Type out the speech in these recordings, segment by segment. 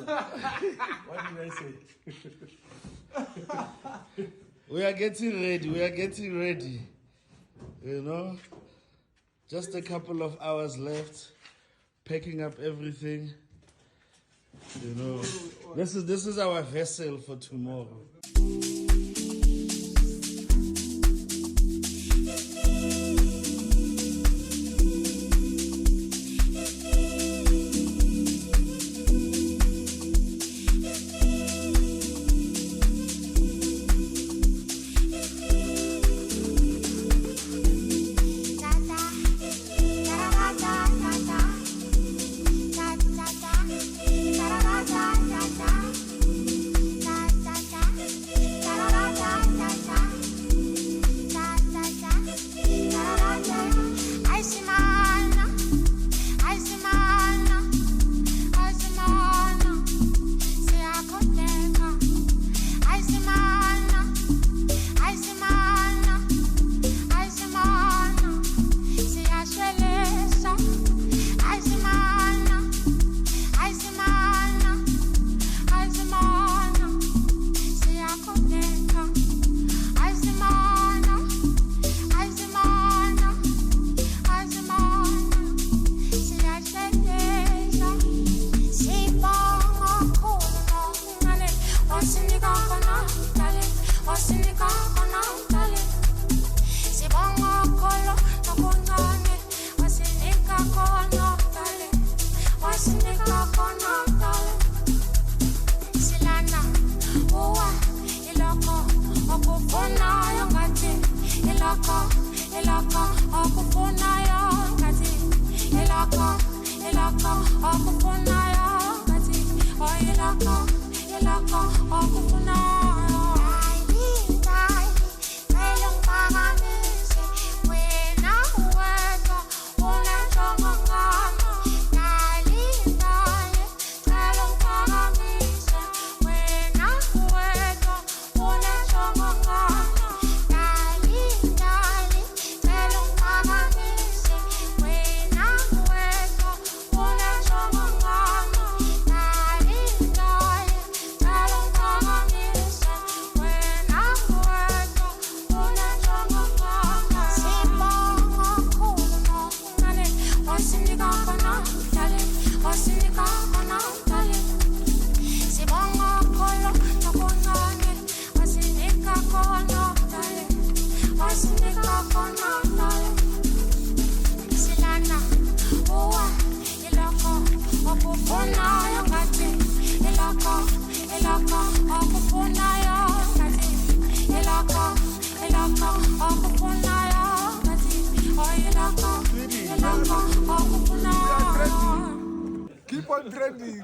What did I say? We are getting ready. We are getting ready. You know, just a couple of hours left. Packing up everything. You know, this is our vessel for tomorrow.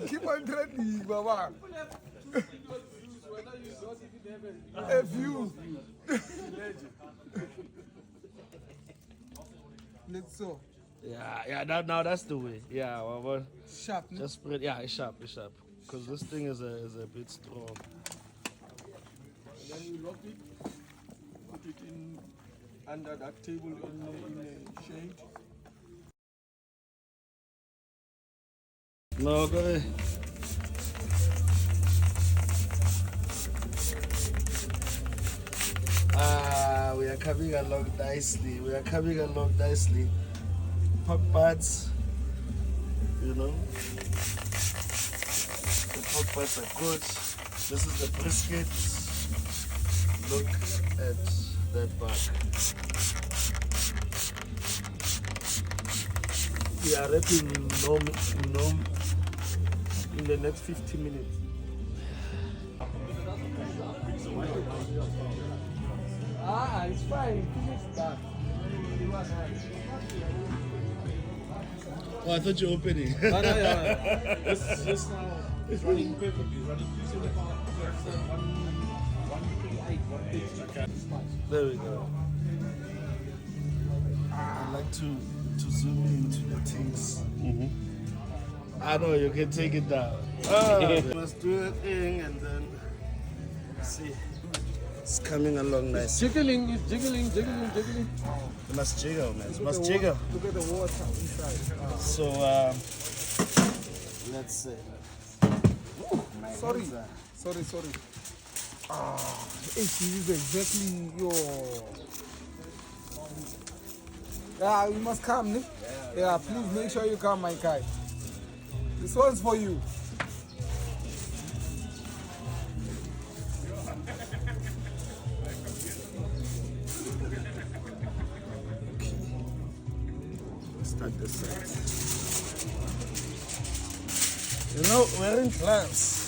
Keep on trending, Baba. A view. Let's so. Yeah. Now that's the way. Yeah, well, sharp. Just spread. Yeah, it's sharp. Because this thing is a bit strong. And then you lock it. Put it in under that table in a shade. No, go ahead. We are coming along nicely. Pork butts, you know. The pork butts are good. This is the brisket. Look at that back. We are wrapping in the next 50 minutes. It's fine. It's done. Oh, I thought you were opening. No. Just now. It's running perfectly. There we go. I like to zoom into the things. I know you can take it down. Let's do a thing and then see. It's coming along nice. It's jiggling. It must jiggle, man. It must jiggle. Look at the water inside. So let's see. Sorry. This is exactly your. Yeah, you must come, ne? Yeah, please make sure you come, my guy. This one's for you. Start the set. You know, we're in class.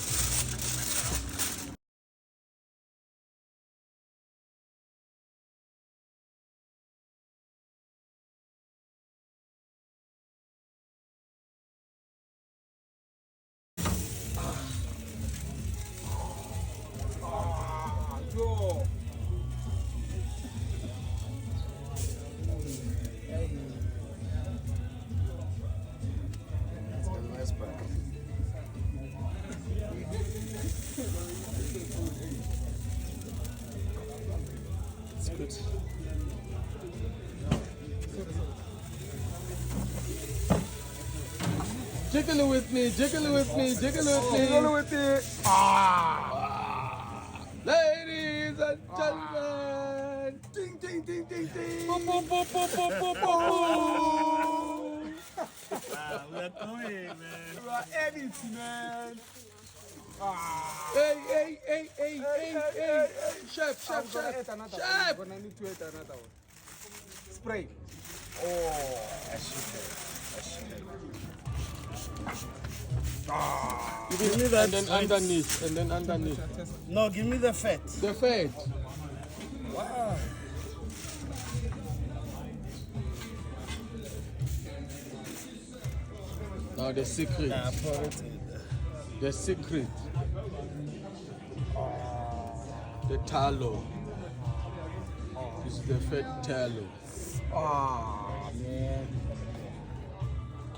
Yo. That's a nice bag. It's good. Jiggle with me. Ladies and gentlemen. Ding, ding, ding, ding, ding. Boom, boom, boom, boom, boom, boom, boom, boom. We're going, man. You are edits, man. Hey. Chef. I'm gonna need to eat another one. Spray. Give me that. And then underneath. No, give me the fat. The fat. Wow. Now the secret. Nah, pour it in. The secret. The tallow. This is the fat tallow. Man.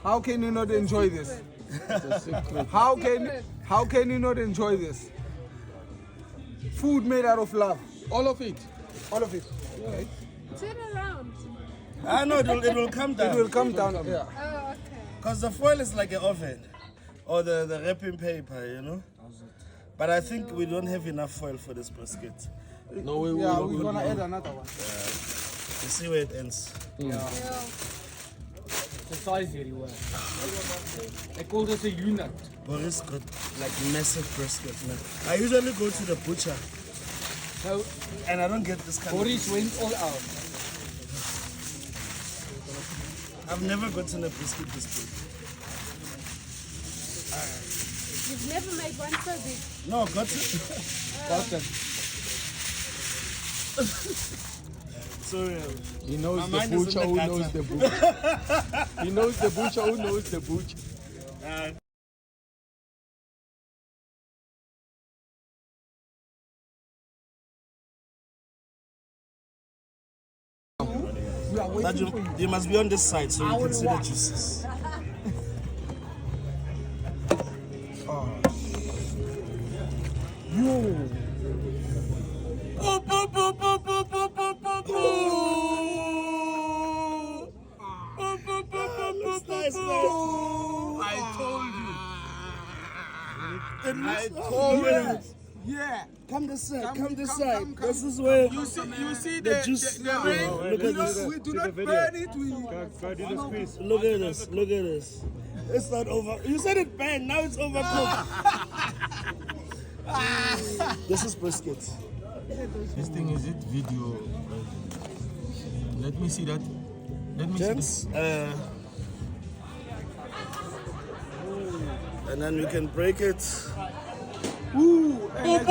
How can you not enjoy this? The secret. How can you not enjoy this? Food made out of love. All of it. All of it. Okay. Turn around. I know it will come down. It will come down. Yeah. Oh, okay. Because the foil is like an oven. Or the wrapping paper, you know? But I think we don't have enough foil for this brisket. No, we're We're gonna add another one. You see where it ends. Yeah. The size very well. I call this a unit. Boris got like massive brisket, man. I usually go to the butcher So and I don't get this kind Boris went all out. I've never gotten a brisket this big. You've never made one so big. No, got it. Sorry. He knows My the mind is in butcher the who gutter. knows the butcher. He knows the butcher who knows the butcher. We are But waiting for you. you must be on this side so you can see the juices. Nice, I told you. Yeah. Come this side. Come, Come, this come, side. come, come. This is where You see the juice. the ring? Look at this. We do not burn it. Look at this. Look at this. It's not over. You said it banned. Now it's overcooked. This is brisket. This thing is it video. Let me see that. Let me see Gents, and then we can break it. Ooh, and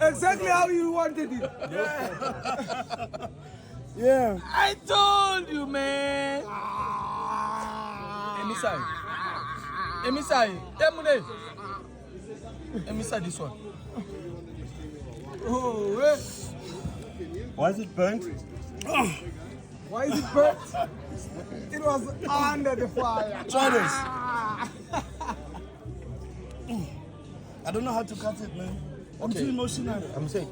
exactly how you wanted it. Yeah. I told you, man. Emisai, Emisai, this one. Oh, eh. Why is it burnt? Why is it burnt? It was under the fire. Try this. I don't know how to cut it, man. I'm too emotional. I'm saying.